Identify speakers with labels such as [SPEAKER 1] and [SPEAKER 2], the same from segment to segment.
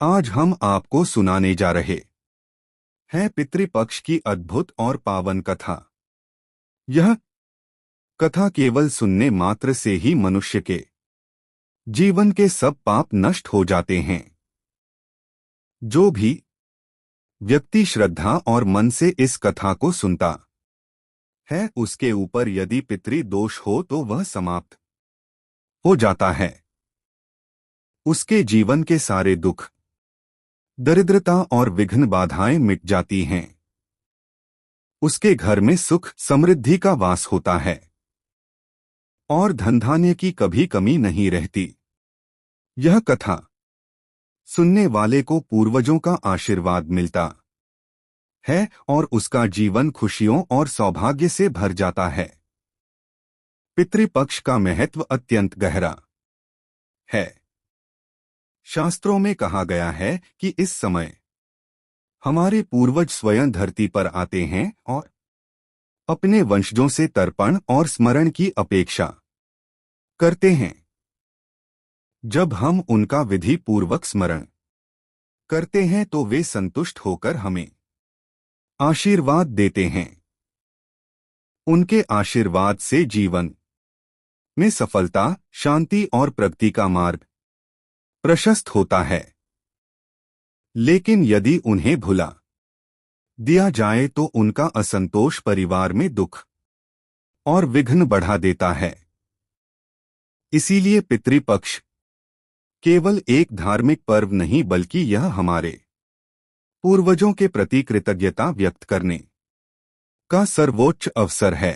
[SPEAKER 1] आज हम आपको सुनाने जा रहे हैं पितृपक्ष की अद्भुत और पावन कथा। यह कथा केवल सुनने मात्र से ही मनुष्य के जीवन के सब पाप नष्ट हो जाते हैं। जो भी व्यक्ति श्रद्धा और मन से इस कथा को सुनता है, उसके ऊपर यदि पितृ दोष हो तो वह समाप्त हो जाता है। उसके जीवन के सारे दुख, दरिद्रता और विघ्न बाधाएं मिट जाती हैं। उसके घर में सुख समृद्धि का वास होता है और धन धान्य की कभी कमी नहीं रहती। यह कथा सुनने वाले को पूर्वजों का आशीर्वाद मिलता है और उसका जीवन खुशियों और सौभाग्य से भर जाता है। पितृपक्ष का महत्व अत्यंत गहरा है। शास्त्रों में कहा गया है कि इस समय हमारे पूर्वज स्वयं धरती पर आते हैं और अपने वंशजों से तर्पण और स्मरण की अपेक्षा करते हैं। जब हम उनका विधि पूर्वक स्मरण करते हैं तो वे संतुष्ट होकर हमें आशीर्वाद देते हैं। उनके आशीर्वाद से जीवन में सफलता, शांति और प्रगति का मार्ग प्रशस्त होता है। लेकिन यदि उन्हें भुला दिया जाए तो उनका असंतोष परिवार में दुख और विघ्न बढ़ा देता है। इसीलिए पितृपक्ष केवल एक धार्मिक पर्व नहीं बल्कि यह हमारे पूर्वजों के प्रति कृतज्ञता व्यक्त करने का सर्वोच्च अवसर है।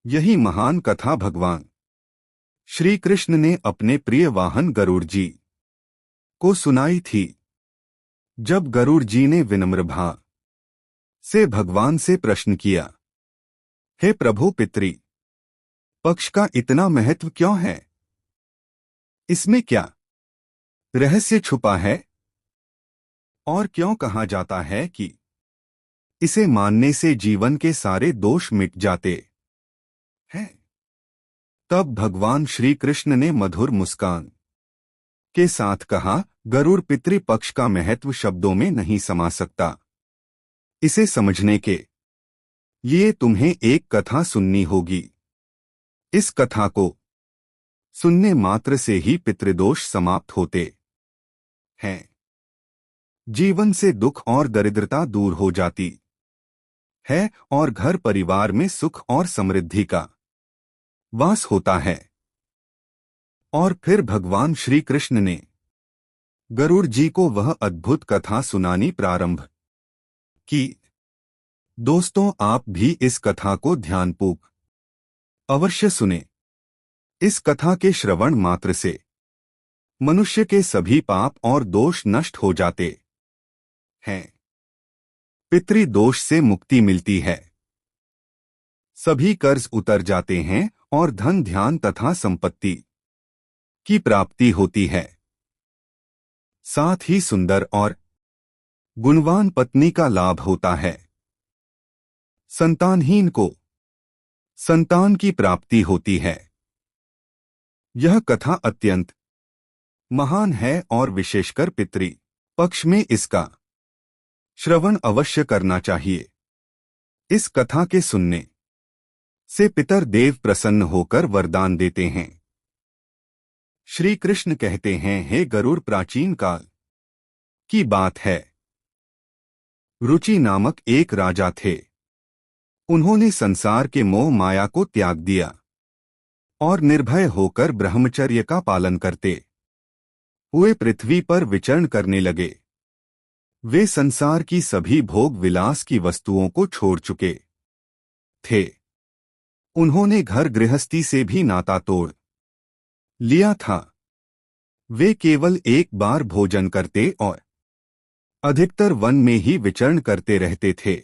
[SPEAKER 1] यही महान कथा भगवान श्री कृष्ण ने अपने प्रिय वाहन गरुड़ जी को सुनाई थी। जब गरुड़ जी ने विनम्र भाव से भगवान से प्रश्न किया, हे प्रभु, पितृ पक्ष का इतना महत्व क्यों है? इसमें क्या रहस्य छुपा है? और क्यों कहा जाता है कि इसे मानने से जीवन के सारे दोष मिट जाते हैं? तब भगवान श्री कृष्ण ने मधुर मुस्कान के साथ कहा, गरुड़, पितृपक्ष का महत्व शब्दों में नहीं समा सकता। इसे समझने के लिए तुम्हें एक कथा सुननी होगी। इस कथा को सुनने मात्र से ही पितृदोष समाप्त होते हैं। जीवन से दुख और दरिद्रता दूर हो जाती है और घर परिवार में सुख और समृद्धि का वास होता है। और फिर भगवान श्री कृष्ण ने गरुड़ जी को वह अद्भुत कथा सुनानी प्रारंभ की। दोस्तों, आप भी इस कथा को ध्यानपूर्वक अवश्य सुने। इस कथा के श्रवण मात्र से मनुष्य के सभी पाप और दोष नष्ट हो जाते हैं। पितृदोष से मुक्ति मिलती है, सभी कर्ज उतर जाते हैं और धन, ध्यान तथा संपत्ति की प्राप्ति होती है। साथ ही सुंदर और गुणवान पत्नी का लाभ होता है। संतानहीन को संतान की प्राप्ति होती है। यह कथा अत्यंत महान है और विशेषकर पितृ पक्ष में इसका श्रवण अवश्य करना चाहिए। इस कथा के सुनने से पितर देव प्रसन्न होकर वरदान देते हैं। श्री कृष्ण कहते हैं, हे गरुड़, प्राचीन काल की बात है। रुचि नामक एक राजा थे। उन्होंने संसार के मोह माया को त्याग दिया और निर्भय होकर ब्रह्मचर्य का पालन करते हुए पृथ्वी पर विचरण करने लगे। वे संसार की सभी भोग विलास की वस्तुओं को छोड़ चुके थे। उन्होंने घर गृहस्थी से भी नाता तोड़ लिया था। वे केवल एक बार भोजन करते और अधिकतर वन में ही विचरण करते रहते थे।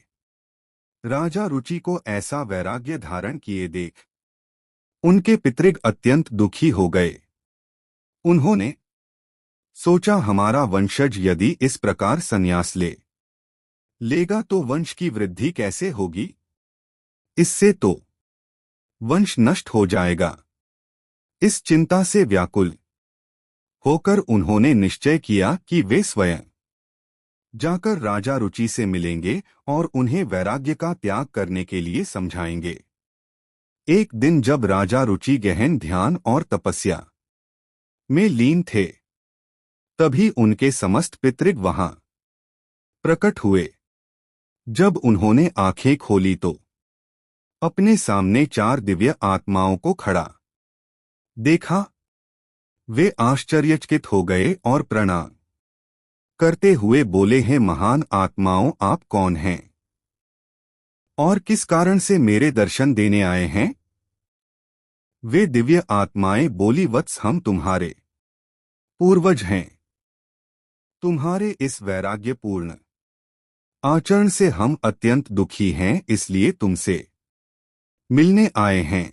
[SPEAKER 1] राजा रुचि को ऐसा वैराग्य धारण किए देख उनके पितृग अत्यंत दुखी हो गए। उन्होंने सोचा, हमारा वंशज यदि इस प्रकार संन्यास लेगा तो वंश की वृद्धि कैसे होगी? इससे तो वंश नष्ट हो जाएगा। इस चिंता से व्याकुल होकर उन्होंने निश्चय किया कि वे स्वयं जाकर राजा रुचि से मिलेंगे और उन्हें वैराग्य का त्याग करने के लिए समझाएंगे। एक दिन जब राजा रुचि गहन ध्यान और तपस्या में लीन थे, तभी उनके समस्त पितृग वहां प्रकट हुए। जब उन्होंने आंखें खोली तो अपने सामने 4 दिव्य आत्माओं को खड़ा देखा। वे आश्चर्यचकित हो गए और प्रणाम करते हुए बोले, हैं महान आत्माओं, आप कौन हैं और किस कारण से मेरे दर्शन देने आए हैं? वे दिव्य आत्माएं बोली, वत्स, हम तुम्हारे पूर्वज हैं। तुम्हारे इस वैराग्यपूर्ण आचरण से हम अत्यंत दुखी हैं, इसलिए तुमसे मिलने आए हैं।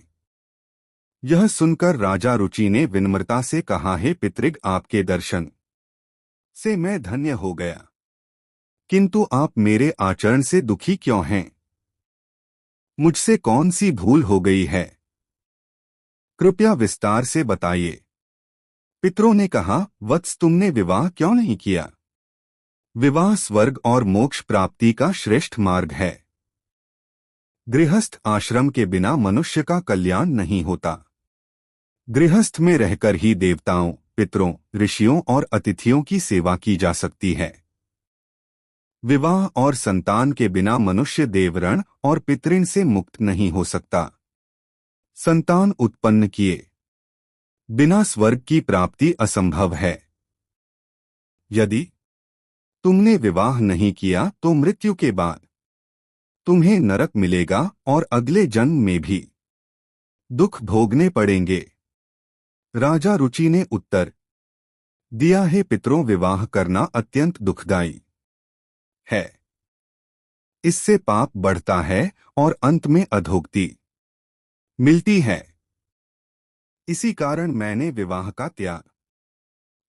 [SPEAKER 1] यह सुनकर राजा रुचि ने विनम्रता से कहा, हे पितृग, आपके दर्शन से मैं धन्य हो गया, किंतु आप मेरे आचरण से दुखी क्यों हैं? मुझसे कौन सी भूल हो गई है? कृपया विस्तार से बताइए। पितरों ने कहा, वत्स, तुमने विवाह क्यों नहीं किया? विवाह स्वर्ग और मोक्ष प्राप्ति का श्रेष्ठ मार्ग है। गृहस्थ आश्रम के बिना मनुष्य का कल्याण नहीं होता। गृहस्थ में रहकर ही देवताओं, पितरों, ऋषियों और अतिथियों की सेवा की जा सकती है। विवाह और संतान के बिना मनुष्य देवऋण और पितृण से मुक्त नहीं हो सकता। संतान उत्पन्न किए बिना स्वर्ग की प्राप्ति असंभव है। यदि तुमने विवाह नहीं किया तो मृत्यु के बाद तुम्हें नरक मिलेगा और अगले जन्म में भी दुख भोगने पड़ेंगे। राजा रुचि ने उत्तर दिया, है पितरों, विवाह करना अत्यंत दुखदायी है। इससे पाप बढ़ता है और अंत में अधोगति मिलती है। इसी कारण मैंने विवाह का त्याग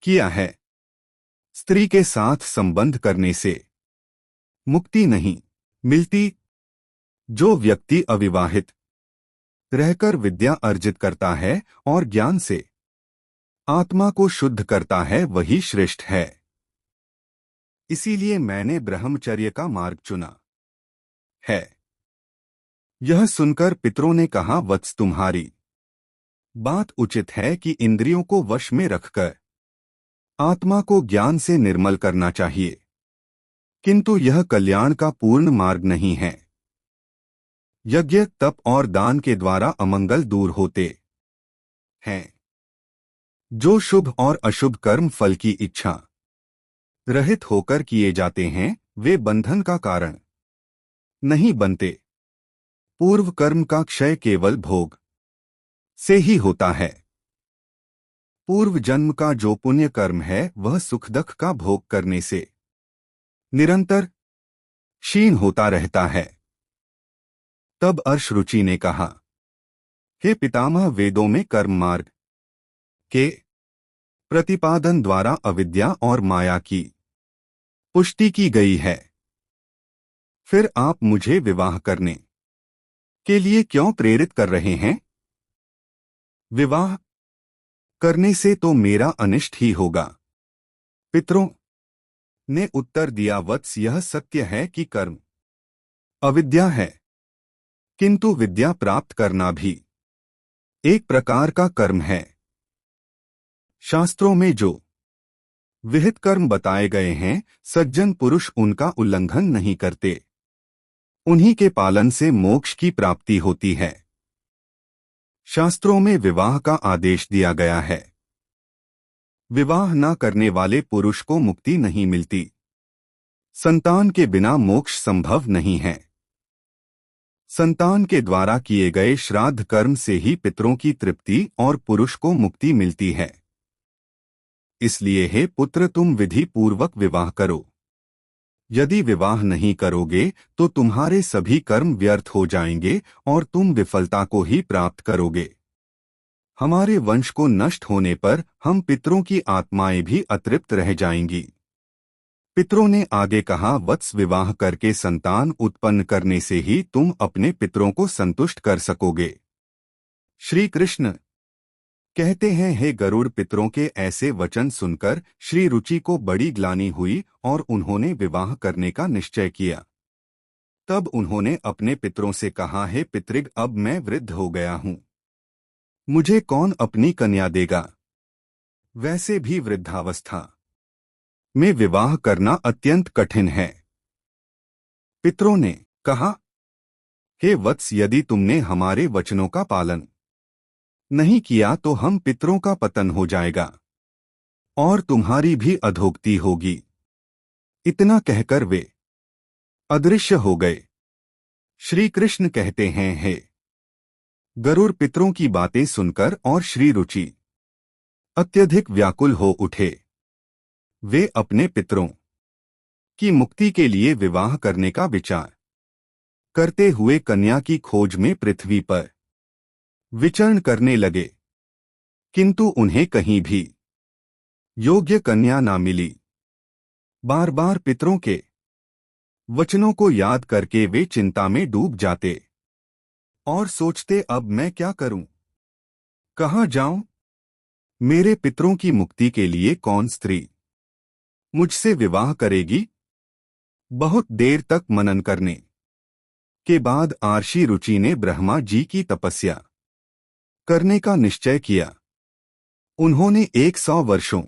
[SPEAKER 1] किया है। स्त्री के साथ संबंध करने से मुक्ति नहीं मिलती। जो व्यक्ति अविवाहित रहकर विद्या अर्जित करता है और ज्ञान से आत्मा को शुद्ध करता है, वही श्रेष्ठ है। इसीलिए मैंने ब्रह्मचर्य का मार्ग चुना है। यह सुनकर पितरों ने कहा, वत्स, तुम्हारी बात उचित है कि इंद्रियों को वश में रखकर आत्मा को ज्ञान से निर्मल करना चाहिए, किंतु यह कल्याण का पूर्ण मार्ग नहीं है। यज्ञ, तप और दान के द्वारा अमंगल दूर होते हैं। जो शुभ और अशुभ कर्म फल की इच्छा रहित होकर किए जाते हैं, वे बंधन का कारण नहीं बनते। पूर्व कर्म का क्षय केवल भोग से ही होता है। पूर्व जन्म का जो पुण्य कर्म है, वह सुख दुख का भोग करने से निरंतर क्षीण होता रहता है। तब अर्ष रुचि ने कहा, हे पितामह, वेदों में कर्म मार्ग के प्रतिपादन द्वारा अविद्या और माया की पुष्टि की गई है। फिर आप मुझे विवाह करने के लिए क्यों प्रेरित कर रहे हैं? विवाह करने से तो मेरा अनिष्ट ही होगा। पितरों ने उत्तर दिया, वत्स, यह सत्य है कि कर्म अविद्या है, किंतु विद्या प्राप्त करना भी एक प्रकार का कर्म है। शास्त्रों में जो विहित कर्म बताए गए हैं, सज्जन पुरुष उनका उल्लंघन नहीं करते। उन्हीं के पालन से मोक्ष की प्राप्ति होती है। शास्त्रों में विवाह का आदेश दिया गया है। विवाह न करने वाले पुरुष को मुक्ति नहीं मिलती। संतान के बिना मोक्ष संभव नहीं है। संतान के द्वारा किए गए श्राद्ध कर्म से ही पितरों की तृप्ति और पुरुष को मुक्ति मिलती है। इसलिए हे पुत्र, तुम विधि पूर्वक विवाह करो। यदि विवाह नहीं करोगे तो तुम्हारे सभी कर्म व्यर्थ हो जाएंगे और तुम विफलता को ही प्राप्त करोगे। हमारे वंश को नष्ट होने पर हम पितरों की आत्माएं भी अतृप्त रह जाएंगी। पितरों ने आगे कहा, वत्स, विवाह करके संतान उत्पन्न करने से ही तुम अपने पितरों को संतुष्ट कर सकोगे। श्री कृष्ण कहते हैं, हे गरुड़, पितरों के ऐसे वचन सुनकर श्री रुचि को बड़ी ग्लानि हुई और उन्होंने विवाह करने का निश्चय किया। तब उन्होंने अपने पितरों से कहा, हे पितृग, अब मैं वृद्ध हो गया हूँ, मुझे कौन अपनी कन्या देगा? वैसे भी वृद्धावस्था में विवाह करना अत्यंत कठिन है। पितरों ने कहा, हे वत्स, यदि तुमने हमारे वचनों का पालन नहीं किया तो हम पितरों का पतन हो जाएगा और तुम्हारी भी अधोगति होगी। इतना कहकर वे अदृश्य हो गए। श्री कृष्ण कहते हैं, हे गरुड़, पितरों की बातें सुनकर और श्री रुचि अत्यधिक व्याकुल हो उठे। वे अपने पितरों की मुक्ति के लिए विवाह करने का विचार करते हुए कन्या की खोज में पृथ्वी पर विचरण करने लगे, किंतु उन्हें कहीं भी योग्य कन्या ना मिली। बार बार पितरों के वचनों को याद करके वे चिंता में डूब जाते और सोचते, अब मैं क्या करूं, कहां जाऊं? मेरे पितरों की मुक्ति के लिए कौन स्त्री मुझसे विवाह करेगी? बहुत देर तक मनन करने के बाद आर्षि रुचि ने ब्रह्मा जी की तपस्या करने का निश्चय किया। उन्होंने 100 वर्षों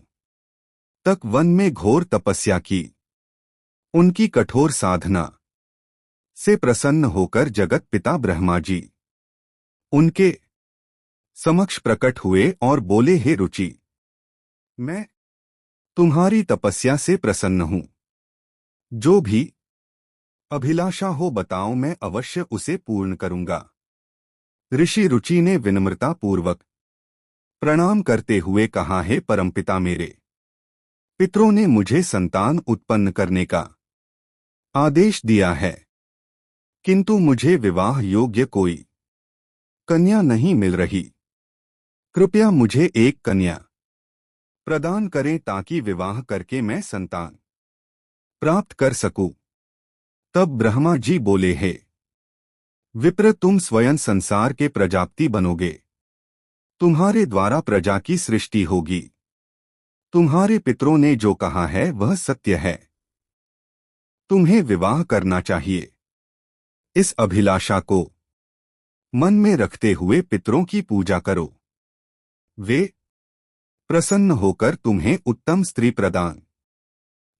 [SPEAKER 1] तक वन में घोर तपस्या की। उनकी कठोर साधना से प्रसन्न होकर जगत पिता ब्रह्मा जी उनके समक्ष प्रकट हुए और बोले, हे रुचि, मैं तुम्हारी तपस्या से प्रसन्न हूं। जो भी अभिलाषा हो बताओ, मैं अवश्य उसे पूर्ण करूंगा। ऋषि रुचि ने विनम्रता पूर्वक प्रणाम करते हुए कहा, हे परमपिता, मेरे पितरों ने मुझे संतान उत्पन्न करने का आदेश दिया है, किंतु मुझे विवाह योग्य कोई कन्या नहीं मिल रही। कृपया मुझे एक कन्या प्रदान करें ताकि विवाह करके मैं संतान प्राप्त कर सकूं। तब ब्रह्मा जी बोले, हे विप्र, तुम स्वयं संसार के प्रजापति बनोगे। तुम्हारे द्वारा प्रजा की सृष्टि होगी। तुम्हारे पितरों ने जो कहा है वह सत्य है। तुम्हें विवाह करना चाहिए। इस अभिलाषा को मन में रखते हुए पितरों की पूजा करो। वे प्रसन्न होकर तुम्हें उत्तम स्त्री प्रदान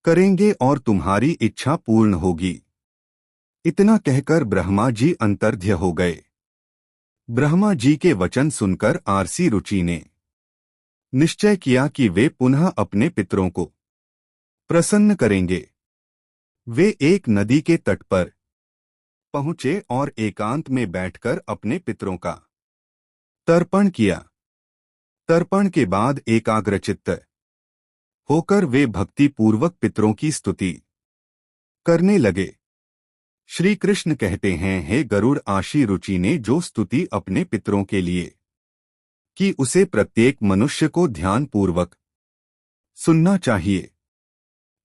[SPEAKER 1] करेंगे और तुम्हारी इच्छा पूर्ण होगी। इतना कहकर ब्रह्मा जी अंतर्ध्य हो गए। ब्रह्मा जी के वचन सुनकर आर्षि रुचि ने निश्चय किया कि वे पुनः अपने पितरों को प्रसन्न करेंगे। वे एक नदी के तट पर पहुंचे और एकांत में बैठकर अपने पितरों का तर्पण किया। तर्पण के बाद एकाग्रचित्त होकर वे भक्ति पूर्वक पितरों की स्तुति करने लगे। श्री कृष्ण कहते हैं, हे गरुड़, आर्षि रुचि ने जो स्तुति अपने पितरों के लिए कि उसे प्रत्येक मनुष्य को ध्यान पूर्वक सुनना चाहिए।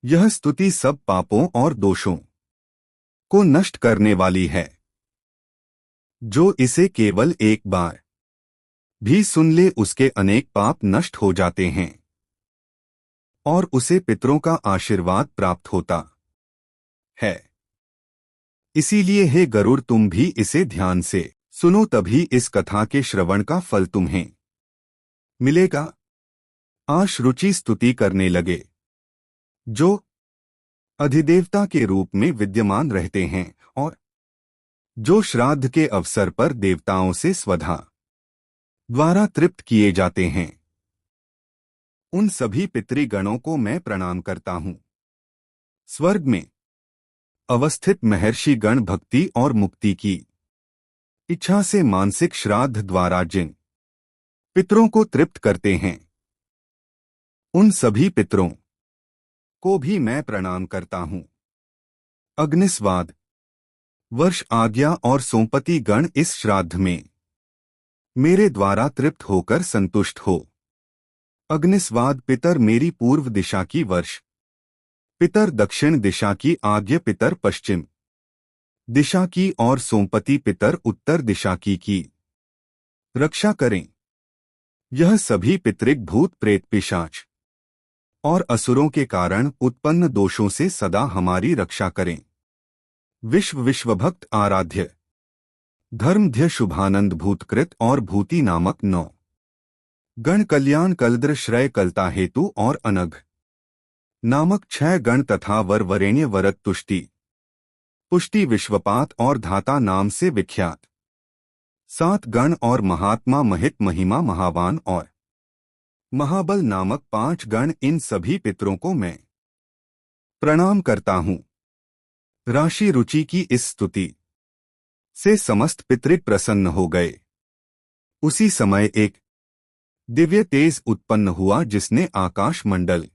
[SPEAKER 1] यह स्तुति सब पापों और दोषों को नष्ट करने वाली है। जो इसे केवल एक बार भी सुन ले उसके अनेक पाप नष्ट हो जाते हैं और उसे पितरों का आशीर्वाद प्राप्त होता है। इसीलिए हे गरुड़, तुम भी इसे ध्यान से सुनो, तभी इस कथा के श्रवण का फल तुम्हें मिलेगा। आर्ष रुचि स्तुति करने लगे। जो अधिदेवता के रूप में विद्यमान रहते हैं और जो श्राद्ध के अवसर पर देवताओं से स्वधा द्वारा तृप्त किए जाते हैं, उन सभी पितृगणों को मैं प्रणाम करता हूं। स्वर्ग में अवस्थित महर्षि गण भक्ति और मुक्ति की इच्छा से मानसिक श्राद्ध द्वारा जिन पितरों को तृप्त करते हैं, उन सभी पितरों को भी मैं प्रणाम करता हूं। अग्निस्वाद वर्ष आज्ञा और सोमपति गण इस श्राद्ध में मेरे द्वारा तृप्त होकर संतुष्ट हो। अग्निस्वाद पितर मेरी पूर्व दिशा की वर्ष, पितर दक्षिण दिशा की, आज्ञ पितर पश्चिम दिशा की और सोमपति पितर उत्तर दिशा की रक्षा करें। यह सभी पितृग भूत प्रेत पिशाच और असुरों के कारण उत्पन्न दोषों से सदा हमारी रक्षा करें। विश्व विश्वभक्त आराध्य धर्मध्य शुभानंद भूतकृत और भूति नामक 9 गण कल्याण कलद्र श्रय कलता हेतु और अनघ नामक 6 गण तथा वर वरेण्य वरद तुष्टि पुष्टि विश्वपात और धाता नाम से विख्यात 7 गण और महात्मा महित महिमा महावान और महाबल नामक 5 गण, इन सभी पितरों को मैं प्रणाम करता हूँ। राशि रुचि की इस स्तुति से समस्त पितृ प्रसन्न हो गए। उसी समय एक दिव्य तेज उत्पन्न हुआ जिसने आकाश मंडल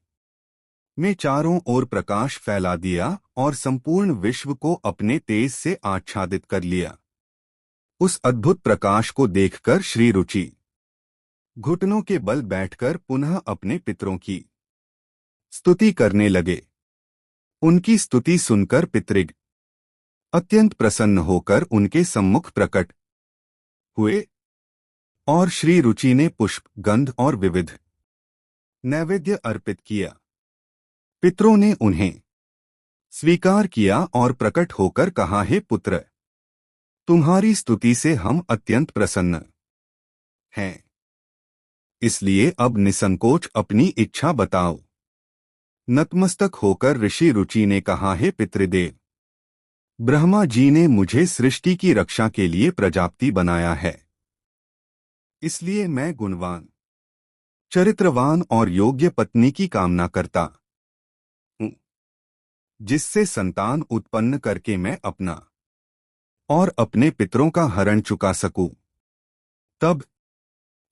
[SPEAKER 1] में चारों ओर प्रकाश फैला दिया और संपूर्ण विश्व को अपने तेज से आच्छादित कर लिया। उस अद्भुत प्रकाश को देखकर श्री रुचि घुटनों के बल बैठकर पुनः अपने पितरों की स्तुति करने लगे। उनकी स्तुति सुनकर पितृग अत्यंत प्रसन्न होकर उनके सम्मुख प्रकट हुए और श्री रुचि ने पुष्प, गंध और विविध नैवेद्य अर्पित किया। पितरों ने उन्हें स्वीकार किया और प्रकट होकर कहा, हे पुत्र, तुम्हारी स्तुति से हम अत्यंत प्रसन्न हैं। इसलिए अब निसंकोच अपनी इच्छा बताओ। नतमस्तक होकर ऋषि रुचि ने कहा, हे पितृदेव, ब्रह्मा जी ने मुझे सृष्टि की रक्षा के लिए प्रजापति बनाया है। इसलिए मैं गुणवान, चरित्रवान और योग्य पत्नी की कामना करता हूँ, जिससे संतान उत्पन्न करके मैं अपना और अपने पितरों का हरण चुका सकूं। तब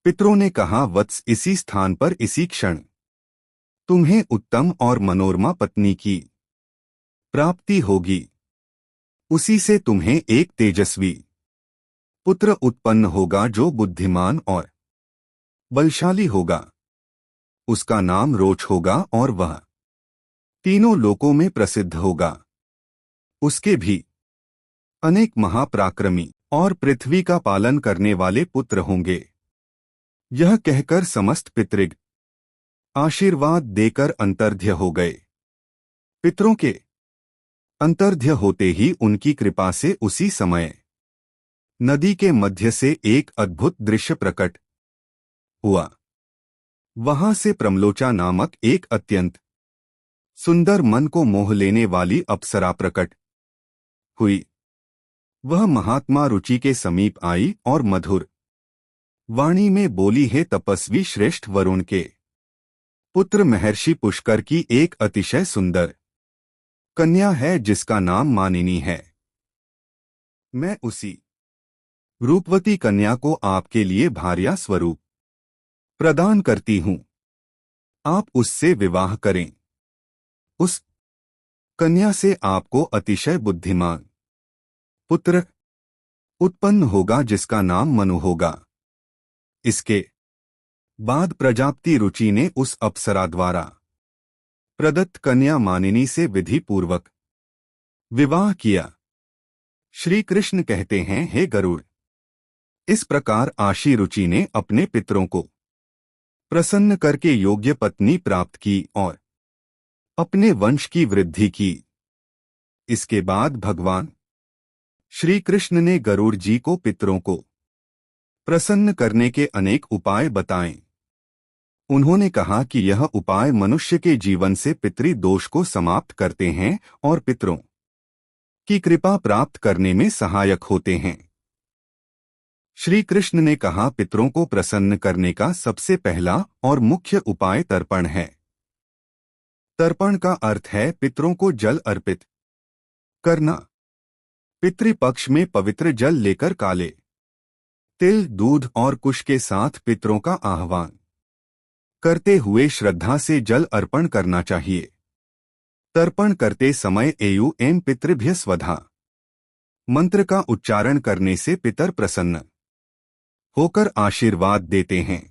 [SPEAKER 1] पितरों ने कहा, वत्स, इसी स्थान पर इसी क्षण तुम्हें उत्तम और मनोरमा पत्नी की प्राप्ति होगी। उसी से तुम्हें एक तेजस्वी पुत्र उत्पन्न होगा जो बुद्धिमान और बलशाली होगा। उसका नाम रोच होगा और वह तीनों लोकों में प्रसिद्ध होगा। उसके भी अनेक महापराक्रमी और पृथ्वी का पालन करने वाले पुत्र होंगे। यह कहकर समस्त पितृग आशीर्वाद देकर अंतर्ध्य हो गए। पितरों के अंतर्ध्य होते ही उनकी कृपा से उसी समय नदी के मध्य से एक अद्भुत दृश्य प्रकट हुआ। वहां से प्रमलोचा नामक एक अत्यंत सुंदर, मन को मोह लेने वाली अप्सरा प्रकट हुई। वह महात्मा रुचि के समीप आई और मधुर वाणी में बोली, हे तपस्वी श्रेष्ठ वरुण के पुत्र महर्षि पुष्कर की एक अतिशय सुंदर कन्या है जिसका नाम मानिनी है। मैं उसी रूपवती कन्या को आपके लिए भार्या स्वरूप प्रदान करती हूं। आप उससे विवाह करें। उस कन्या से आपको अतिशय बुद्धिमान पुत्र उत्पन्न होगा जिसका नाम मनु होगा। इसके बाद प्रजापति रुचि ने उस अप्सरा द्वारा प्रदत्त कन्या मानिनी से विधि पूर्वक विवाह किया। श्री कृष्ण कहते हैं, हे गरुड़, इस प्रकार आशी रुचि ने अपने पितरों को प्रसन्न करके योग्य पत्नी प्राप्त की और अपने वंश की वृद्धि की। इसके बाद भगवान श्री कृष्ण ने गरुड़ जी को पितरों को प्रसन्न करने के अनेक उपाय बताएं। उन्होंने कहा कि यह उपाय मनुष्य के जीवन से पितृ दोष को समाप्त करते हैं और पितरों की कृपा प्राप्त करने में सहायक होते हैं। श्री कृष्ण ने कहा, पितरों को प्रसन्न करने का सबसे पहला और मुख्य उपाय तर्पण है। तर्पण का अर्थ है पितरों को जल अर्पित करना। पितृपक्ष में पवित्र जल लेकर काले तिल, दूध और कुश के साथ पितरों का आह्वान करते हुए श्रद्धा से जल अर्पण करना चाहिए। तर्पण करते समय एयु एम पितृभ्य स्वधा मंत्र का उच्चारण करने से पितर प्रसन्न होकर आशीर्वाद देते हैं।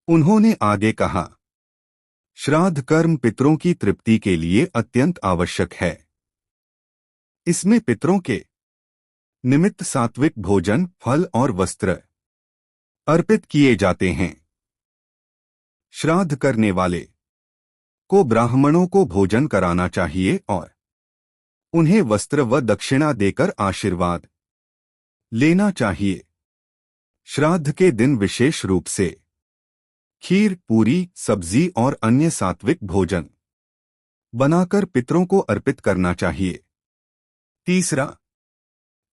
[SPEAKER 1] उन्होंने आगे कहा, श्राद्ध कर्म पितरों की तृप्ति के लिए अत्यंत आवश्यक है। इसमें पितरों के निमित्त सात्विक भोजन, फल और वस्त्र अर्पित किए जाते हैं। श्राद्ध करने वाले को ब्राह्मणों को भोजन कराना चाहिए और उन्हें वस्त्र व दक्षिणा देकर आशीर्वाद लेना चाहिए। श्राद्ध के दिन विशेष रूप से खीर, पूरी, सब्जी और अन्य सात्विक भोजन बनाकर पितरों को अर्पित करना चाहिए। तीसरा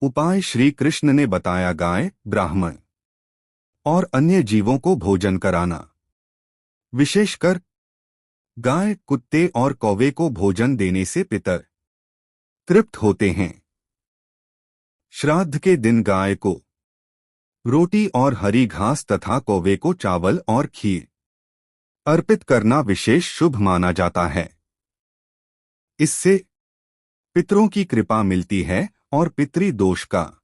[SPEAKER 1] उपाय श्री कृष्ण ने बताया, गाय, ब्राह्मण और अन्य जीवों को भोजन कराना। विशेषकर गाय, कुत्ते और कौवे को भोजन देने से पितर तृप्त होते हैं। श्राद्ध के दिन गाय को रोटी और हरी घास तथा कौवे को चावल और खीर अर्पित करना विशेष शुभ माना जाता है। इससे पितरों की कृपा मिलती है और पितृ दोष का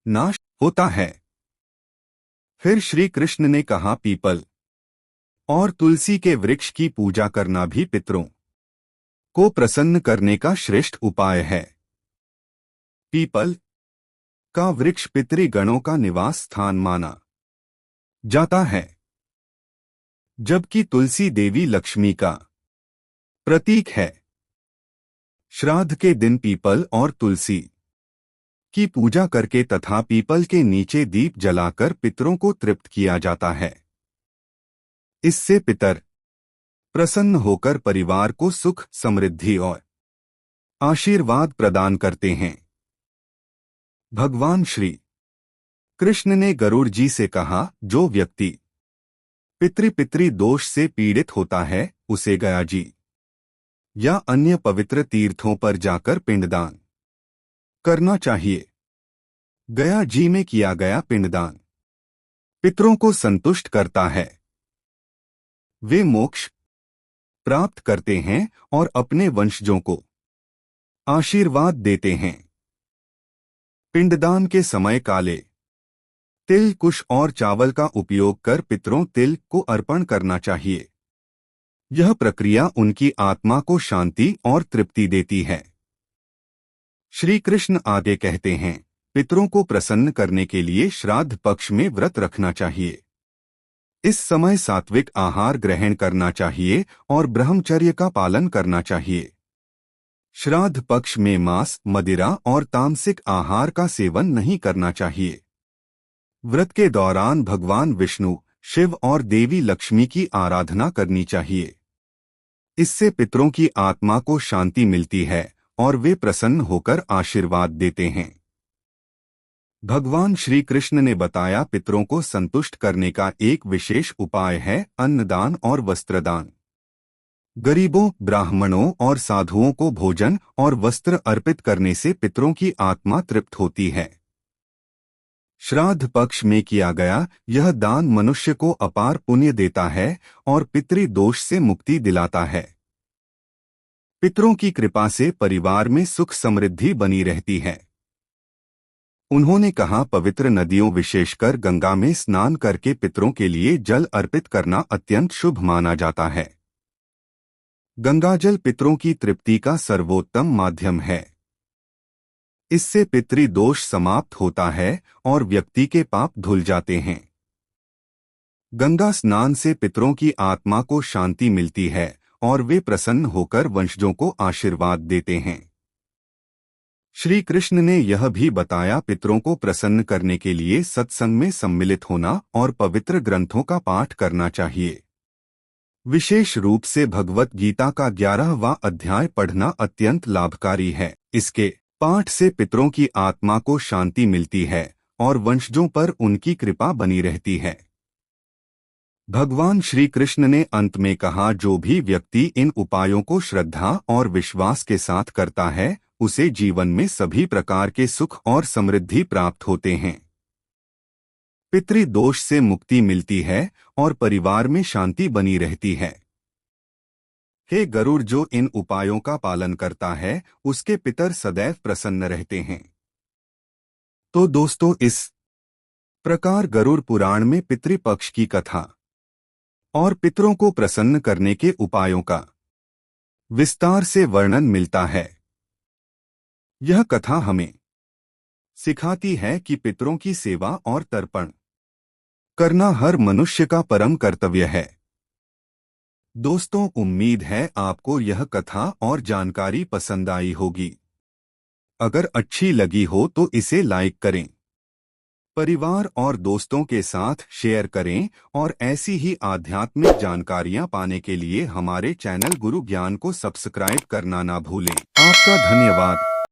[SPEAKER 1] नाश होता है। फिर श्री कृष्ण ने कहा, पीपल और तुलसी के वृक्ष की पूजा करना भी पितरों को प्रसन्न करने का श्रेष्ठ उपाय है। पीपल का वृक्ष पितृगणों का निवास स्थान माना जाता है, जबकि तुलसी देवी लक्ष्मी का प्रतीक है। श्राद्ध के दिन पीपल और तुलसी की पूजा करके तथा पीपल के नीचे दीप जलाकर पितरों को तृप्त किया जाता है। इससे पितर प्रसन्न होकर परिवार को सुख, समृद्धि और आशीर्वाद प्रदान करते हैं। भगवान श्री कृष्ण ने गरुड़ जी से कहा, जो व्यक्ति पितृ दोष से पीड़ित होता है उसे गया जी या अन्य पवित्र तीर्थों पर जाकर पिंडदान करना चाहिए। गया जी में किया गया पिंडदान पितरों को संतुष्ट करता है। वे मोक्ष प्राप्त करते हैं और अपने वंशजों को आशीर्वाद देते हैं। पिंडदान के समय काले तिल, कुश और चावल का उपयोग कर पितरों तिल को अर्पण करना चाहिए। यह प्रक्रिया उनकी आत्मा को शांति और तृप्ति देती है। श्री कृष्ण आगे कहते हैं, पितरों को प्रसन्न करने के लिए श्राद्ध पक्ष में व्रत रखना चाहिए। इस समय सात्विक आहार ग्रहण करना चाहिए और ब्रह्मचर्य का पालन करना चाहिए। श्राद्ध पक्ष में मांस, मदिरा और तामसिक आहार का सेवन नहीं करना चाहिए। व्रत के दौरान भगवान विष्णु, शिव और देवी लक्ष्मी की आराधना करनी चाहिए। इससे पितरों की आत्मा को शांति मिलती है और वे प्रसन्न होकर आशीर्वाद देते हैं। भगवान श्री कृष्ण ने बताया, पितरों को संतुष्ट करने का एक विशेष उपाय है अन्नदान और वस्त्रदान। गरीबों, ब्राह्मणों और साधुओं को भोजन और वस्त्र अर्पित करने से पितरों की आत्मा तृप्त होती है। श्राद्ध पक्ष में किया गया यह दान मनुष्य को अपार पुण्य देता है और पितृ दोष से मुक्ति दिलाता है। पितरों की कृपा से परिवार में सुख समृद्धि बनी रहती है। उन्होंने कहा, पवित्र नदियों विशेषकर गंगा में स्नान करके पितरों के लिए जल अर्पित करना अत्यंत शुभ माना जाता है। गंगाजल पितरों की तृप्ति का सर्वोत्तम माध्यम है। इससे पितृ दोष समाप्त होता है और व्यक्ति के पाप धुल जाते हैं। गंगा स्नान से पितरों की आत्मा को शांति मिलती है और वे प्रसन्न होकर वंशजों को आशीर्वाद देते हैं। श्री कृष्ण ने यह भी बताया, पितरों को प्रसन्न करने के लिए सत्संग में सम्मिलित होना और पवित्र ग्रंथों का पाठ करना चाहिए। विशेष रूप से भगवत गीता का 11वां अध्याय पढ़ना अत्यंत लाभकारी है। इसके पाठ से पितरों की आत्मा को शांति मिलती है और वंशजों पर उनकी कृपा बनी रहती है। भगवान श्री कृष्ण ने अंत में कहा, जो भी व्यक्ति इन उपायों को श्रद्धा और विश्वास के साथ करता है उसे जीवन में सभी प्रकार के सुख और समृद्धि प्राप्त होते हैं। पितृ दोष से मुक्ति मिलती है और परिवार में शांति बनी रहती है। हे गरुड़, जो इन उपायों का पालन करता है उसके पितर सदैव प्रसन्न रहते हैं। तो दोस्तों, इस प्रकार गरुड़ पुराण में पितृपक्ष की कथा और पितरों को प्रसन्न करने के उपायों का विस्तार से वर्णन मिलता है। यह कथा हमें सिखाती है कि पितरों की सेवा और तर्पण करना हर मनुष्य का परम कर्तव्य है। दोस्तों, उम्मीद है आपको यह कथा और जानकारी पसंद आई होगी। अगर अच्छी लगी हो तो इसे लाइक करें, परिवार और दोस्तों के साथ शेयर करें और ऐसी ही आध्यात्मिक जानकारियां पाने के लिए हमारे चैनल गुरु ज्ञान को सब्सक्राइब करना ना भूलें। आपका धन्यवाद।